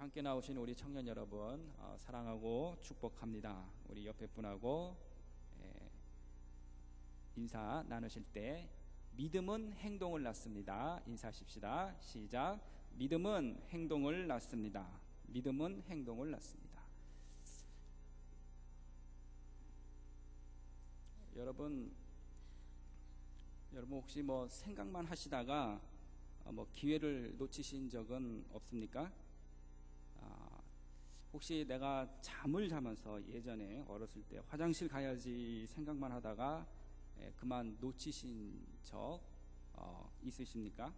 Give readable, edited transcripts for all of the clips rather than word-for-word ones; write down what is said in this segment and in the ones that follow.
함께 나오신 우리 청년 여러분, 사랑하고 축복합니다. 우리 옆에 분하고 인사 나누실 때 믿음은 행동을 낳습니다. 인사하십시다. 시작. 믿음은 행동을 낳습니다. 믿음은 행동을 낳습니다. 여러분 혹시 생각만 하시다가 기회를 놓치신 적은 없습니까? 혹시 내가 잠을 자면서 예전에 어렸을 때 화장실 가야지 생각만 하다가 그만 놓치신 적 있으십니까?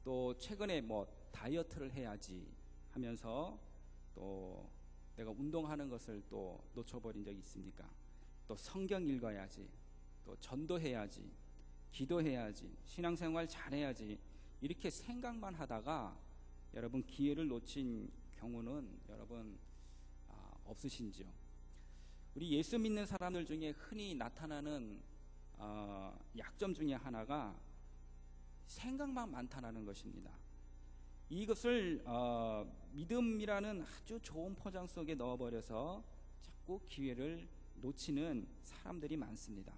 또 최근에 다이어트를 해야지 하면서 또 내가 운동하는 것을 또 놓쳐버린 적이 있습니까? 또 성경 읽어야지, 또 전도해야지, 기도해야지, 신앙생활 잘해야지, 이렇게 생각만 하다가 여러분 기회를 놓친 경우는 여러분 없으신지요? 우리 예수 믿는 사람들 중에 흔히 나타나는 약점 중에 하나가 생각만 많다는 것입니다. 이것을 믿음이라는 아주 좋은 포장 속에 넣어버려서 자꾸 기회를 놓치는 사람들이 많습니다.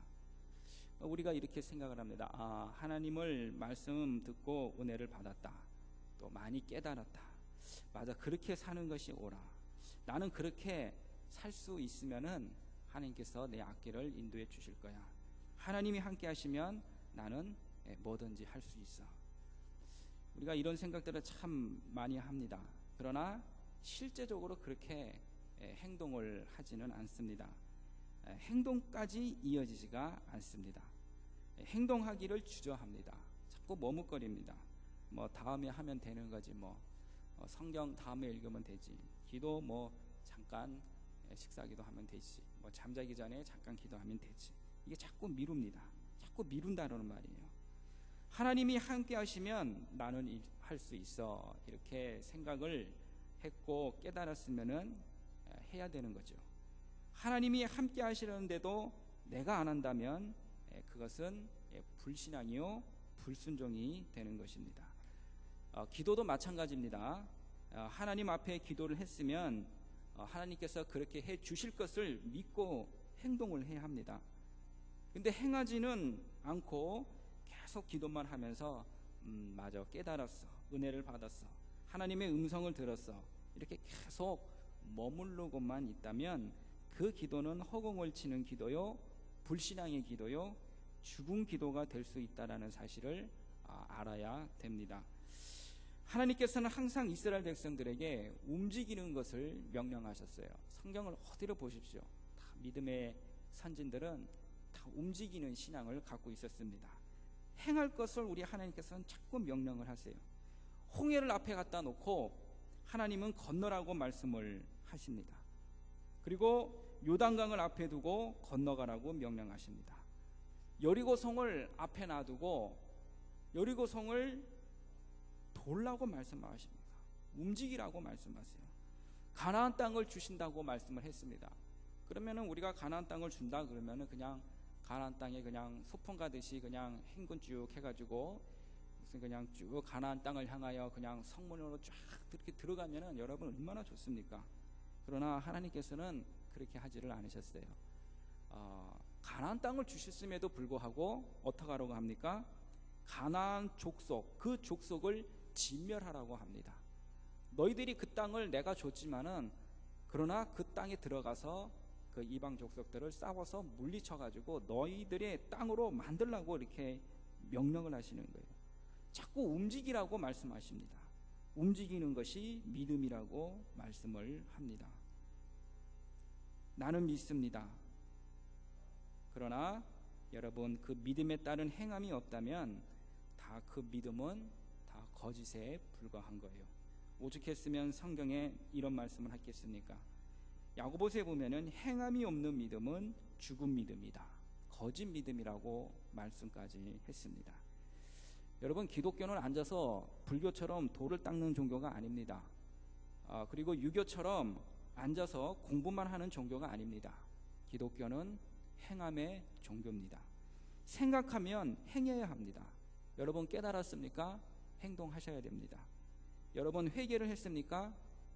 우리가 이렇게 생각을 합니다. 하나님을 말씀 듣고 은혜를 받았다, 또 많이 깨달았다, 맞아, 그렇게 사는 것이 옳아, 나는 그렇게 살 수 있으면은 하나님께서 내 앞길을 인도해 주실 거야, 하나님이 함께 하시면 나는 뭐든지 할 수 있어. 우리가 이런 생각들을 참 많이 합니다. 그러나 실제적으로 그렇게 행동을 하지는 않습니다. 행동까지 이어지지가 않습니다. 행동하기를 주저합니다. 자꾸 머뭇거립니다. 다음에 하면 되는 거지, 성경 다음에 읽으면 되지, 기도 잠깐 식사기도 하면 되지, 잠자기 전에 잠깐 기도하면 되지. 이게 자꾸 미룹니다. 자꾸 미룬다는 말이에요. 하나님이 함께 하시면 나는 할 수 있어, 이렇게 생각을 했고 깨달았으면은 해야 되는 거죠. 하나님이 함께 하시는데도 내가 안 한다면 그것은 불신앙이요 불순종이 되는 것입니다. 기도도 마찬가지입니다. 하나님 앞에 기도를 했으면 하나님께서 그렇게 해 주실 것을 믿고 행동을 해야 합니다. 근데 행하지는 않고 계속 기도만 하면서 맞아, 깨달았어, 은혜를 받았어, 하나님의 음성을 들었어, 이렇게 계속 머무르고만 있다면 그 기도는 허공을 치는 기도요, 불신앙의 기도요, 죽은 기도가 될 수 있다는 사실을 알아야 됩니다. 하나님께서는 항상 이스라엘 백성들에게 움직이는 것을 명령하셨어요. 성경을 어디로 보십시오. 다 믿음의 선진들은 다 움직이는 신앙을 갖고 있었습니다. 행할 것을 우리 하나님께서는 자꾸 명령을 하세요. 홍해를 앞에 갖다 놓고 하나님은 건너라고 말씀을 하십니다. 그리고 요단강을 앞에 두고 건너가라고 명령하십니다. 여리고성을 앞에 놔두고 여리고성을 돌라고 말씀하십니다. 움직이라고 말씀하세요. 가나안 땅을 주신다고 말씀을 했습니다. 그러면은 우리가 가나안 땅을 준다 그러면은 그냥 가나안 땅에 그냥 소풍 가듯이 그냥 행군 쭉 해가지고 무슨 그냥 쭉 가나안 땅을 향하여 그냥 성문으로 쫙 이렇게 들어가면은 여러분 얼마나 좋습니까? 그러나 하나님께서는 그렇게 하지를 않으셨어요. 가나안 땅을 주셨음에도 불구하고 어떻게 하라고 합니까? 가나안 족속, 그 족속을 진멸하라고 합니다. 너희들이 그 땅을 내가 줬지만은 그러나 그 땅에 들어가서 그 이방 족속들을 싸워서 물리쳐가지고 너희들의 땅으로 만들라고 이렇게 명령을 하시는 거예요. 자꾸 움직이라고 말씀하십니다. 움직이는 것이 믿음이라고 말씀을 합니다. 나는 믿습니다. 그러나 여러분 그 믿음에 따른 행함이 없다면 다 그 믿음은 다 거짓에 불과한 거예요. 오죽했으면 성경에 이런 말씀을 하겠습니까? 야고보서에 보면은 행함이 없는 믿음은 죽은 믿음이다, 거짓 믿음이라고 말씀까지 했습니다. 여러분 기독교는 앉아서 불교처럼 돌을 닦는 종교가 아닙니다. 그리고 유교처럼 앉아서 공부만 하는 종교가 아닙니다. 기독교는 행함의 종교입니다. 생각하면 행해야 합니다. 여러분 깨달았습니까? 행동하셔야 됩니다. 여러분 회개를 했습니까?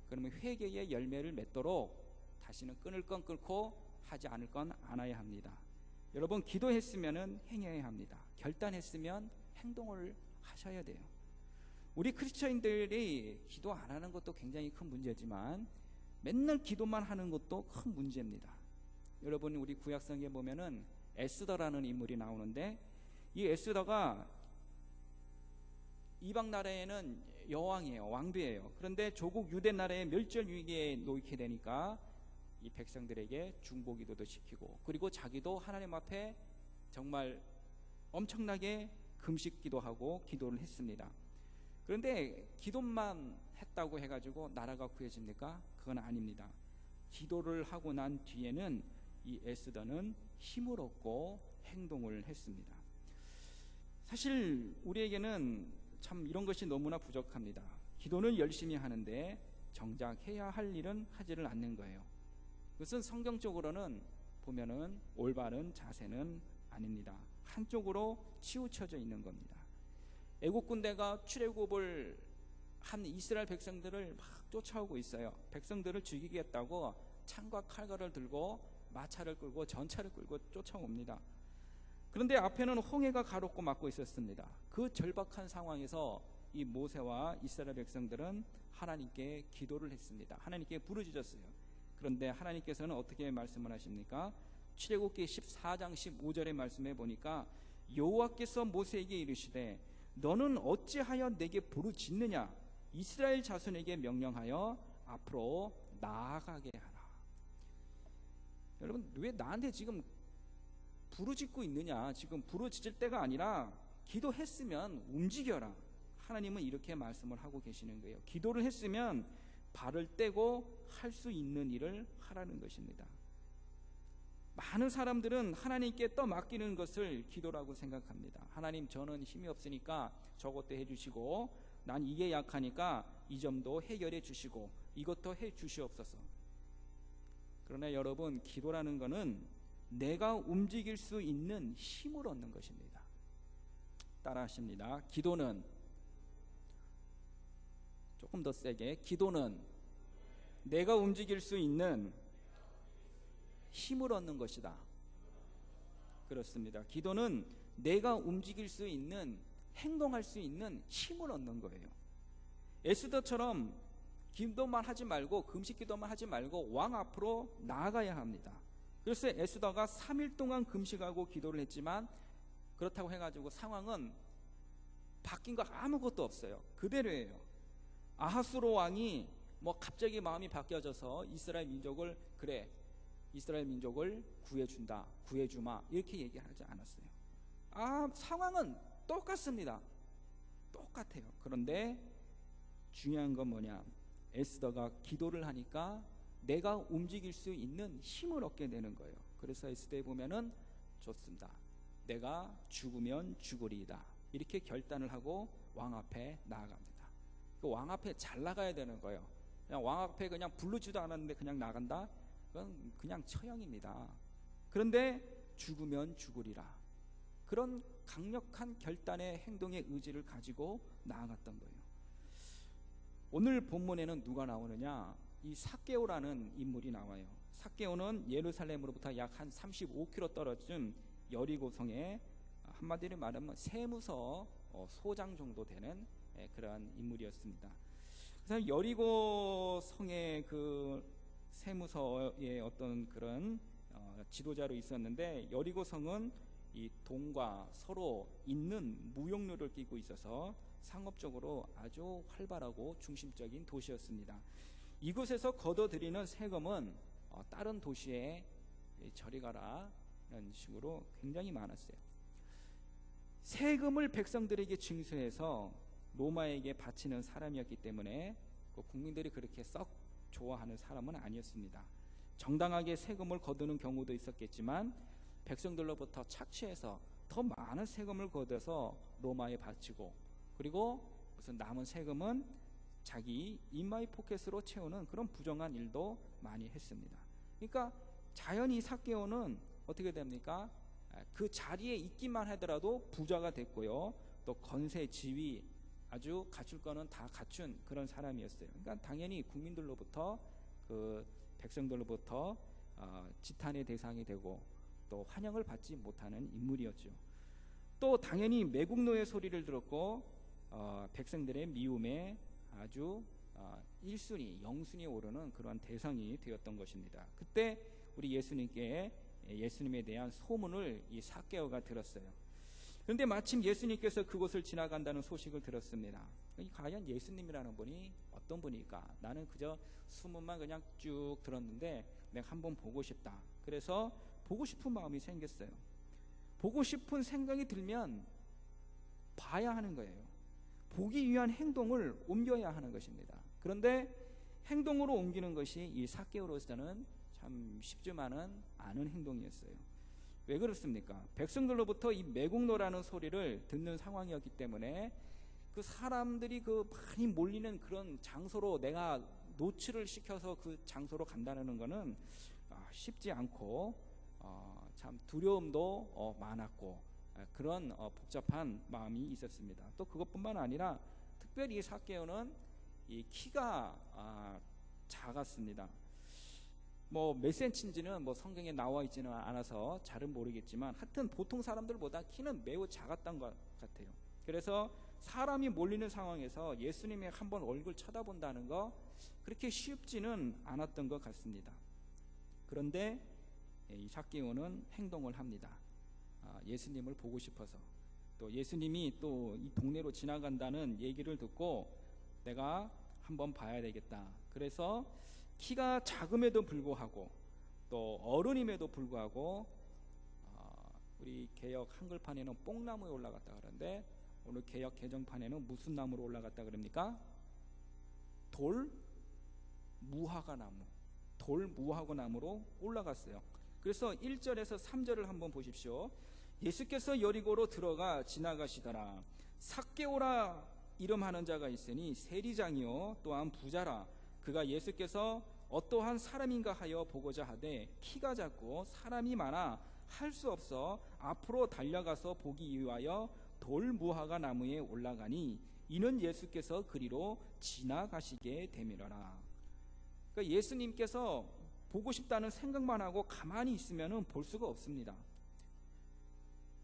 그러면 회개의 열매를 맺도록 다시는 끊을 건 끊고 하지 않을 건 안아야 합니다. 여러분, 기도했으면 행해야 합니다. 결단했으면 행동을 하셔야 돼요. 우리 크리스천들이 기도 안 하는 것도 굉장히 큰 문제지만 맨날 기도만 하는 것도 큰 문제입니다. 여러분, 우리 구약성경에 보면은 에스더라는 인물이 나오는데, 이 에스더가 이방 나라에는 여왕이에요. 왕비예요. 그런데 조국 유대 나라의 멸절 위기에 놓이게 되니까 이 백성들에게 중보기도도 시키고, 그리고 자기도 하나님 앞에 정말 엄청나게 금식기도하고 기도를 했습니다. 그런데 기도만 했다고 해가지고 나라가 구해집니까? 그건 아닙니다. 기도를 하고 난 뒤에는 이 에스더는 힘을 얻고 행동을 했습니다. 사실 우리에게는 참 이런 것이 너무나 부족합니다. 기도는 열심히 하는데 정작 해야 할 일은 하지를 않는 거예요. 그것은 성경적으로는 보면은 올바른 자세는 아닙니다. 한쪽으로 치우쳐져 있는 겁니다. 애국 군대가 출애굽을 한 이스라엘 백성들을 막 쫓아오고 있어요. 백성들을 죽이겠다고 창과 칼갈을 들고 마차를 끌고 전차를 끌고 쫓아옵니다. 그런데 앞에는 홍해가 가롭고 막고 있었습니다. 그 절박한 상황에서 이 모세와 이스라엘 백성들은 하나님께 기도를 했습니다. 하나님께 부르짖었어요. 그런데 하나님께서는 어떻게 말씀을 하십니까? 출애굽기 14장 15절의 말씀에 보니까 여호와께서 모세에게 이르시되 너는 어찌하여 내게 부르짖느냐? 이스라엘 자손에게 명령하여 앞으로 나아가게 하라. 여러분, 왜 나한테 지금 부르짖고 있느냐? 지금 부르짖을 때가 아니라 기도했으면 움직여라. 하나님은 이렇게 말씀을 하고 계시는 거예요. 기도를 했으면 발을 떼고 할 수 있는 일을 하라는 것입니다. 많은 사람들은 하나님께 떠맡기는 것을 기도라고 생각합니다. 하나님, 저는 힘이 없으니까 저것도 해주시고, 난 이게 약하니까 이 점도 해결해 주시고, 이것도 해 주시옵소서. 그러나 여러분, 기도라는 것은 내가 움직일 수 있는 힘을 얻는 것입니다. 따라 하십니다. 기도는, 조금 더 세게, 기도는 내가 움직일 수 있는 힘을 얻는 것이다. 그렇습니다. 기도는 내가 움직일 수 있는, 행동할 수 있는 힘을 얻는 거예요. 에스더처럼 기도만 하지 말고, 금식 기도만 하지 말고 왕 앞으로 나아가야 합니다. 그래서 에스더가 3일 동안 금식하고 기도를 했지만 그렇다고 해가지고 상황은 바뀐 거 아무것도 없어요. 그대로예요. 아하스로 왕이 갑자기 마음이 바뀌어져서 이스라엘 민족을 구해준다, 구해주마 이렇게 얘기하지 않았어요. 상황은 똑같습니다. 똑같아요. 그런데 중요한 건 뭐냐? 에스더가 기도를 하니까 내가 움직일 수 있는 힘을 얻게 되는 거예요. 그래서 에스더에 보면은 좋습니다. 내가 죽으면 죽으리이다. 이렇게 결단을 하고 왕 앞에 나아갑니다. 그 왕 앞에 잘 나가야 되는 거예요. 그냥 왕 앞에 그냥 부르지도 않았는데 그냥 나간다? 그건 그냥 처형입니다. 그런데 죽으면 죽으리라. 그런 강력한 결단의 행동의 의지를 가지고 나아갔던 거예요. 오늘 본문에는 누가 나오느냐? 이 삭개오라는 인물이 나와요. 삭개오는 예루살렘으로부터 약 한 35km 떨어진 여리고성에, 한마디로 말하면 세무서 소장 정도 되는 그러한 인물이었습니다. 그래서 여리고성의 그 세무서의 어떤 그런 지도자로 있었는데, 여리고성은 이 동과 서로 있는 무역로를 끼고 있어서 상업적으로 아주 활발하고 중심적인 도시였습니다. 이곳에서 걷어들이는 세금은 다른 도시에 저리 가라 이런 식으로 굉장히 많았어요. 세금을 백성들에게 징수해서 로마에게 바치는 사람이었기 때문에 국민들이 그렇게 썩 좋아하는 사람은 아니었습니다. 정당하게 세금을 거두는 경우도 있었겠지만 백성들로부터 착취해서 더 많은 세금을 걷어서 로마에 바치고, 그리고 무슨 남은 세금은 자기 인마이 포켓으로 채우는 그런 부정한 일도 많이 했습니다. 그러니까 자연히 삭개오는 어떻게 됩니까? 그 자리에 있기만 하더라도 부자가 됐고요, 또 건세, 지위, 아주 갖출 거는 다 갖춘 그런 사람이었어요. 그러니까 당연히 국민들로부터 그 백성들로부터 지탄의 대상이 되고 또 환영을 받지 못하는 인물이었죠. 또 당연히 매국노의 소리를 들었고 백성들의 미움에 아주 1순위, 영순위에 오르는 그러한 대상이 되었던 것입니다. 그때 우리 예수님에 대한 소문을 이 삭개오가 들었어요. 그런데 마침 예수님께서 그곳을 지나간다는 소식을 들었습니다. 과연 예수님이라는 분이 어떤 분일까? 나는 그저 소문만 그냥 쭉 들었는데 내가 한번 보고 싶다. 그래서 보고 싶은 마음이 생겼어요. 보고 싶은 생각이 들면 봐야 하는 거예요. 보기 위한 행동을 옮겨야 하는 것입니다. 그런데 행동으로 옮기는 것이 이 삭개오로서는 참 쉽지만은 않은 행동이었어요. 왜 그렇습니까? 백성들로부터 이 매국노라는 소리를 듣는 상황이었기 때문에 그 사람들이 그 많이 몰리는 그런 장소로 내가 노출을 시켜서 그 장소로 간다는 것은 쉽지 않고 참 두려움도 많았고 그런 복잡한 마음이 있었습니다. 또 그것뿐만 아니라 특별히 이 삭개오는 이 키가 작았습니다. 뭐 몇 센치인지는 뭐 성경에 나와 있지는 않아서 잘은 모르겠지만 하여튼 보통 사람들보다 키는 매우 작았던 것 같아요. 그래서 사람이 몰리는 상황에서 예수님의 한번 얼굴 쳐다본다는 거 그렇게 쉽지는 않았던 것 같습니다. 그런데 이 삭개오는 행동을 합니다. 예수님을 보고 싶어서, 또 예수님이 또 이 동네로 지나간다는 얘기를 듣고 내가 한번 봐야 되겠다. 그래서 키가 작음에도 불구하고 또 어른임에도 불구하고 우리 개역 한글판에는 뽕나무에 올라갔다 그러는데 오늘 개역 개정판에는 무슨 나무로 올라갔다 그럽니까? 돌 무화과 나무로 올라갔어요. 그래서 1절에서 3절을 한번 보십시오. 예수께서 여리고로 들어가 지나가시더라. 삭개오라 이름하는 자가 있으니 세리장이요 또한 부자라. 그가 예수께서 어떠한 사람인가 하여 보고자 하되 키가 작고 사람이 많아 할 수 없어 앞으로 달려가서 보기 위하여 돌 무화과 나무에 올라가니 이는 예수께서 그리로 지나가시게 되밀어라. 그러니까 예수님께서 보고 싶다는 생각만 하고 가만히 있으면 볼 수가 없습니다.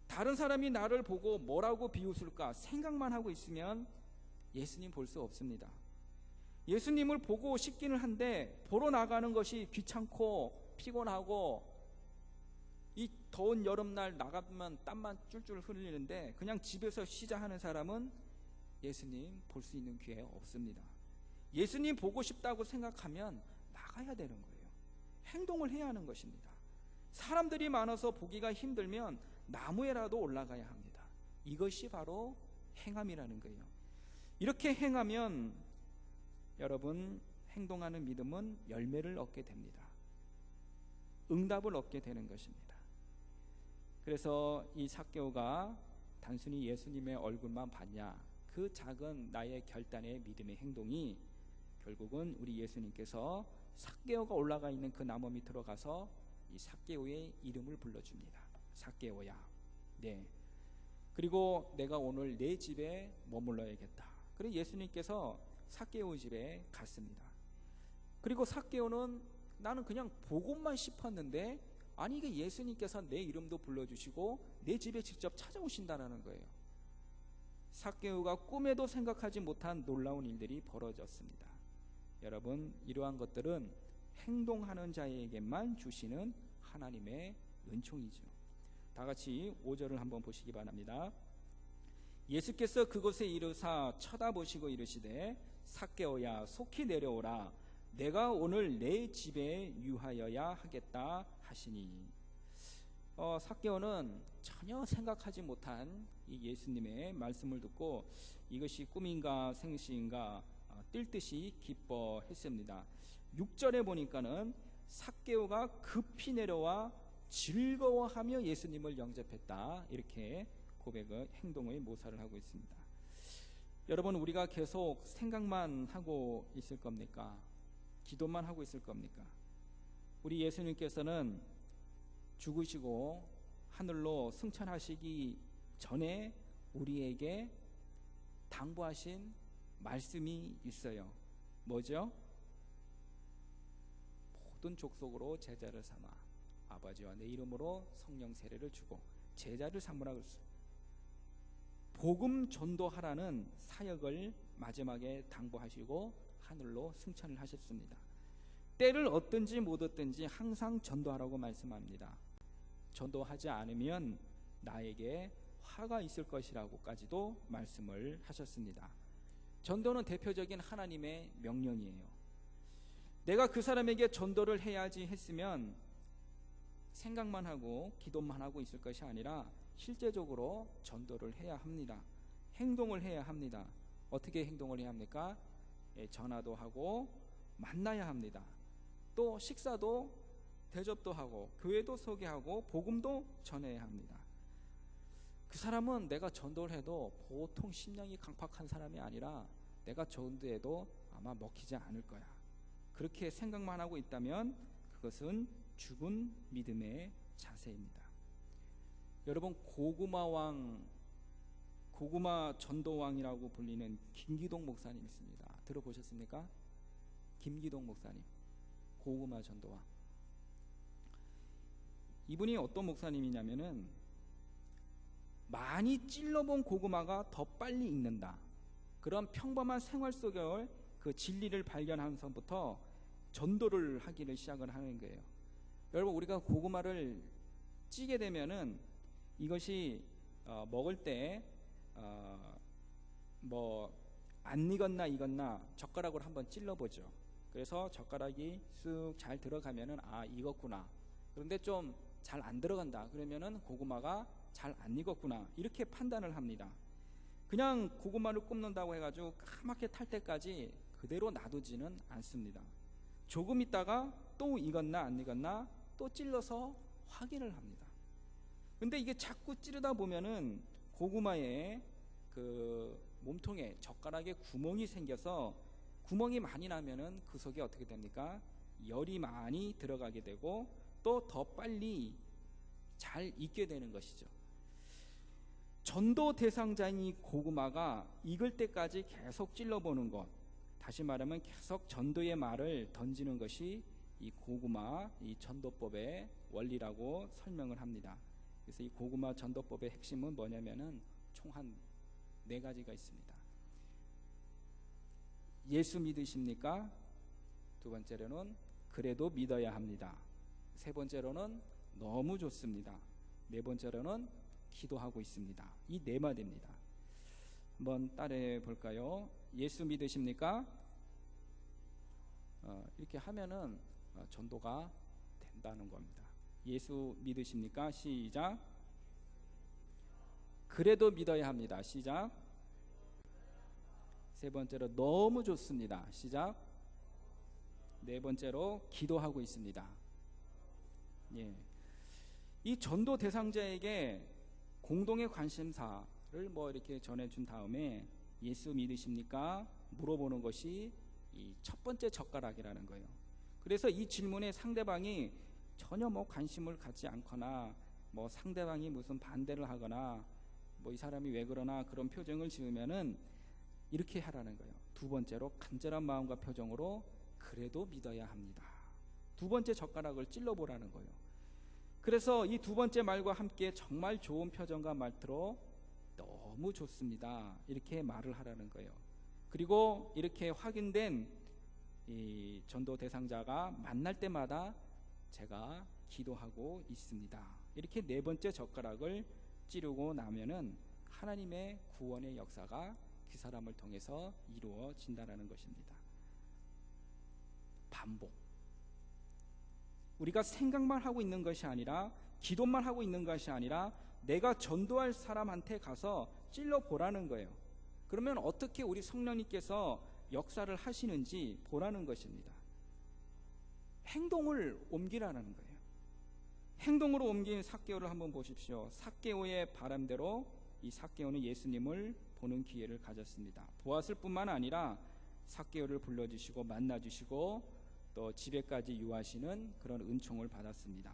다른 사람이 나를 보고 뭐라고 비웃을까 생각만 하고 있으면 예수님 볼 수 없습니다. 예수님을 보고 싶기는 한데 보러 나가는 것이 귀찮고 피곤하고 이 더운 여름날 나가면 땀만 쫄쫄 흘리는데 그냥 집에서 쉬자 하는 사람은 예수님 볼 수 있는 기회 없습니다. 예수님 보고 싶다고 생각하면 나가야 되는 거예요. 행동을 해야 하는 것입니다. 사람들이 많아서 보기가 힘들면 나무에라도 올라가야 합니다. 이것이 바로 행함이라는 거예요. 이렇게 행하면 여러분 행동하는 믿음은 열매를 얻게 됩니다. 응답을 얻게 되는 것입니다. 그래서 이 삭개오가 단순히 예수님의 얼굴만 봤냐, 그 작은 나의 결단의 믿음의 행동이 결국은 우리 예수님께서 삭개오가 올라가 있는 그 나무 밑으로 가서 이 삭개오의 이름을 불러줍니다. 삭개오야, 네. 그리고 내가 오늘 내 집에 머물러야겠다. 그래서 예수님께서 삭개오 집에 갔습니다. 그리고 삭개오는 나는 그냥 보고만 싶었는데 아니 이게 예수님께서 내 이름도 불러주시고 내 집에 직접 찾아오신다는 거예요. 삭개오가 꿈에도 생각하지 못한 놀라운 일들이 벌어졌습니다. 여러분 이러한 것들은 행동하는 자에게만 주시는 하나님의 은총이죠. 다 같이 5절을 한번 보시기 바랍니다. 예수께서 그곳에 이르사 쳐다보시고 이르시되 삭개오야 속히 내려오라 내가 오늘 내 집에 유하여야 하겠다 하시니 삭개오는 전혀 생각하지 못한 이 예수님의 말씀을 듣고 이것이 꿈인가 생시인가 뛸 듯이 기뻐했습니다. 6절에 보니까는 삭개오가 급히 내려와 즐거워하며 예수님을 영접했다, 이렇게 고백의 행동의 묘사를 하고 있습니다. 여러분 우리가 계속 생각만 하고 있을 겁니까? 기도만 하고 있을 겁니까? 우리 예수님께서는 죽으시고 하늘로 승천하시기 전에 우리에게 당부하신 말씀이 있어요. 뭐죠? 모든 족속으로 제자를 삼아 아버지와 내 이름으로 성령 세례를 주고 제자를 삼으라 그랬어요. 복음 전도하라는 사역을 마지막에 당부하시고 하늘로 승천을 하셨습니다. 때를 얻든지 못 얻든지 항상 전도하라고 말씀합니다. 전도하지 않으면 나에게 화가 있을 것이라고까지도 말씀을 하셨습니다. 전도는 대표적인 하나님의 명령이에요. 내가 그 사람에게 전도를 해야지 했으면 생각만 하고 기도만 하고 있을 것이 아니라 실제적으로 전도를 해야 합니다. 행동을 해야 합니다. 어떻게 행동을 해야 합니까? 전화도 하고 만나야 합니다. 또 식사도 대접도 하고 교회도 소개하고 복음도 전해야 합니다. 그 사람은 내가 전도를 해도 보통 심령이 강팍한 사람이 아니라 내가 전도해도 아마 먹히지 않을 거야. 그렇게 생각만 하고 있다면 그것은 죽은 믿음의 자세입니다. 여러분, 고구마 전도왕이라고 불리는 김기동 목사님 있습니다. 들어보셨습니까? 김기동 목사님, 고구마 전도왕. 이분이 어떤 목사님이냐면은 많이 찔러본 고구마가 더 빨리 익는다. 그런 평범한 생활 속에 그 진리를 발견하면서부터 전도를 하기를 시작을 하는 거예요. 여러분, 우리가 고구마를 찌게 되면은 이것이 먹을 때 안 익었나 젓가락으로 한번 찔러보죠. 그래서 젓가락이 쑥 잘 들어가면은 익었구나. 그런데 좀 잘 안 들어간다. 그러면은 고구마가 잘 안 익었구나. 이렇게 판단을 합니다. 그냥 고구마를 굽는다고 해가지고 까맣게 탈 때까지 그대로 놔두지는 않습니다. 조금 있다가 또 익었나 안 익었나 또 찔러서 확인을 합니다. 근데 이게 자꾸 찌르다 보면은 고구마의 그 몸통에 젓가락에 구멍이 생겨서 구멍이 많이 나면은 그 속에 어떻게 됩니까? 열이 많이 들어가게 되고 또 더 빨리 잘 익게 되는 것이죠. 전도 대상자인 이 고구마가 익을 때까지 계속 찔러보는 것, 다시 말하면 계속 전도의 말을 던지는 것이 이 고구마, 이 전도법의 원리라고 설명을 합니다. 그래서 이 고구마 전도법의 핵심은 뭐냐면은 총 한 4가지가 있습니다. 예수 믿으십니까? 두 번째로는 그래도 믿어야 합니다. 세 번째로는 너무 좋습니다. 네 번째로는 기도하고 있습니다. 이 4마디입니다. 한번 따라해 볼까요? 예수 믿으십니까? 이렇게 하면은 전도가 된다는 겁니다. 예수 믿으십니까? 시작. 그래도 믿어야 합니다. 시작. 세 번째로 너무 좋습니다. 시작. 네 번째로 기도하고 있습니다. 예. 이 전도 대상자에게 공동의 관심사를 이렇게 전해준 다음에 예수 믿으십니까? 물어보는 것이 이 첫 번째 젓가락이라는 거예요. 그래서 이 질문에 상대방이 전혀 관심을 갖지 않거나 상대방이 무슨 반대를 하거나 이 사람이 왜 그러나 그런 표정을 지으면은 이렇게 하라는 거예요. 두 번째로 간절한 마음과 표정으로 그래도 믿어야 합니다. 두 번째 젓가락을 찔러보라는 거예요. 그래서 이 두 번째 말과 함께 정말 좋은 표정과 말투로 너무 좋습니다. 이렇게 말을 하라는 거예요. 그리고 이렇게 확인된 이 전도 대상자가 만날 때마다 제가 기도하고 있습니다. 이렇게 4번째 젓가락을 찌르고 나면은 하나님의 구원의 역사가 그 사람을 통해서 이루어진다는 것입니다. 반복. 우리가 생각만 하고 있는 것이 아니라 기도만 하고 있는 것이 아니라 내가 전도할 사람한테 가서 찔러보라는 거예요. 그러면 어떻게 우리 성령님께서 역사를 하시는지 보라는 것입니다. 행동을 옮기라는 거예요. 행동으로 옮긴 삭개오를 한번 보십시오. 삭개오의 바람대로 이 삭개오는 예수님을 보는 기회를 가졌습니다. 보았을 뿐만 아니라 삭개오를 불러주시고 만나주시고 또 집에까지 유하시는 그런 은총을 받았습니다.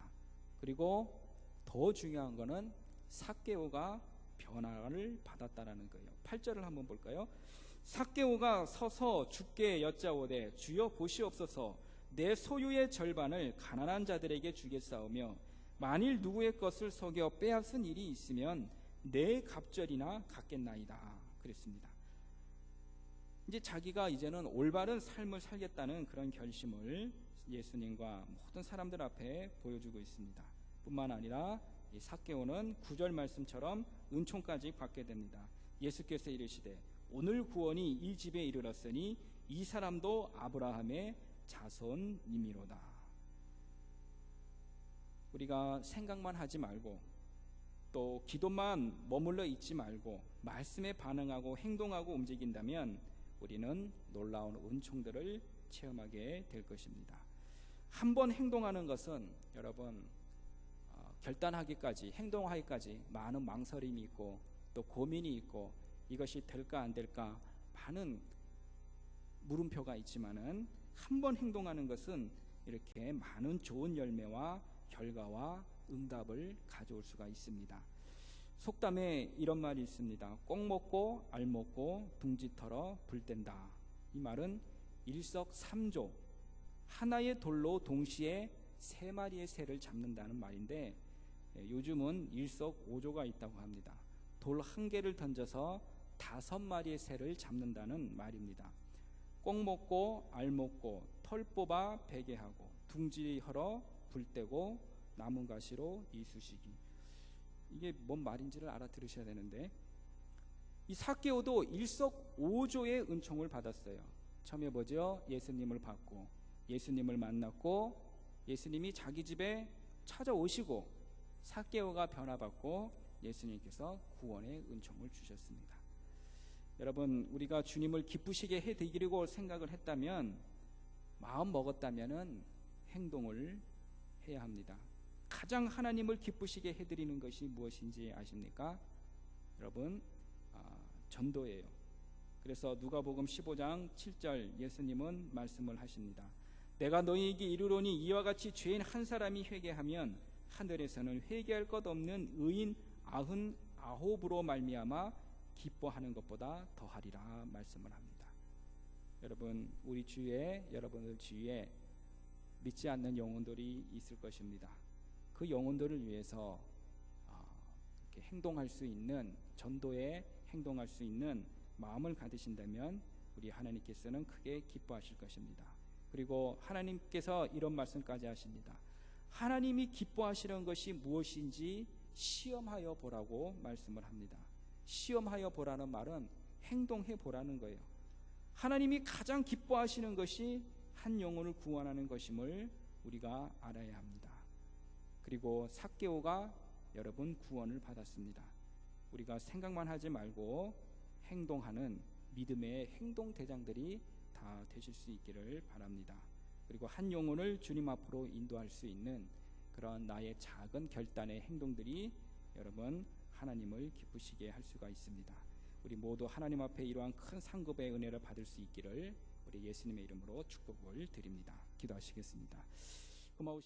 그리고 더 중요한 것은 삭개오가 변화를 받았다라는 거예요. 8절을 한번 볼까요? 삭개오가 서서 주께 여짜오되 주여 보시옵소서 내 소유의 절반을 가난한 자들에게 주겠사오며 만일 누구의 것을 속여 빼앗은 일이 있으면 내 갑절이나 갚겠나이다 그랬습니다. 이제 자기가 이제는 올바른 삶을 살겠다는 그런 결심을 예수님과 모든 사람들 앞에 보여주고 있습니다. 뿐만 아니라 이 삭개오는 9절 말씀처럼 은총까지 받게 됩니다. 예수께서 이르시되 오늘 구원이 이 집에 이르렀으니 이 사람도 아브라함의 자손님이로다. 우리가 생각만 하지 말고 또 기도만 머물러 있지 말고 말씀에 반응하고 행동하고 움직인다면 우리는 놀라운 은총들을 체험하게 될 것입니다. 한번 행동하는 것은 여러분 결단하기까지 행동하기까지 많은 망설임이 있고 또 고민이 있고 이것이 될까 안 될까 많은 물음표가 있지만은 한번 행동하는 것은 이렇게 많은 좋은 열매와 결과와 응답을 가져올 수가 있습니다. 속담에 이런 말이 있습니다. 꼭 먹고 알 먹고 둥지 털어 불 뗀다. 이 말은 일석삼조 하나의 돌로 동시에 3마리의 새를 잡는다는 말인데 요즘은 일석오조가 있다고 합니다. 돌 1개를 던져서 5마리의 새를 잡는다는 말입니다. 꼭 먹고 알 먹고 털 뽑아 베게 하고 둥지 헐어 불 떼고 나무 가시로 이쑤시기. 이게 뭔 말인지를 알아들으셔야 되는데 이 삭개오도 일석오조의 은총을 받았어요. 처음에 뭐죠? 예수님을 받고 예수님을 만났고 예수님이 자기 집에 찾아오시고 삭개오가 변화받고 예수님께서 구원의 은총을 주셨습니다. 여러분 우리가 주님을 기쁘시게 해드리려고 생각을 했다면 마음 먹었다면 행동을 해야 합니다. 가장 하나님을 기쁘시게 해드리는 것이 무엇인지 아십니까? 여러분 전도예요. 그래서 누가복음 15장 7절 예수님은 말씀을 하십니다. 내가 너희에게 이르노니 이와 같이 죄인 한 사람이 회개하면 하늘에서는 회개할 것 없는 의인 99으로 말미암아 기뻐하는 것보다 더하리라 말씀을 합니다. 여러분 우리 주위에 여러분들 주위에 믿지 않는 영혼들이 있을 것입니다. 그 영혼들을 위해서 이렇게 행동할 수 있는 전도에 행동할 수 있는 마음을 가지신다면 우리 하나님께서는 크게 기뻐하실 것입니다. 그리고 하나님께서 이런 말씀까지 하십니다. 하나님이 기뻐하시는 것이 무엇인지 시험하여 보라고 말씀을 합니다. 시험하여 보라는 말은 행동해 보라는 거예요. 하나님이 가장 기뻐하시는 것이 한 영혼을 구원하는 것임을 우리가 알아야 합니다. 그리고 삭개오가 여러분 구원을 받았습니다. 우리가 생각만 하지 말고 행동하는 믿음의 행동 대장들이 다 되실 수 있기를 바랍니다. 그리고 한 영혼을 주님 앞으로 인도할 수 있는 그런 나의 작은 결단의 행동들이 여러분 하나님을 기쁘시게 할 수가 있습니다. 우리 모두 하나님 앞에 이러한 큰 상급의 은혜를 받을 수 있기를 우리 예수님의 이름으로 축복을 드립니다. 기도하시겠습니다. 고마우신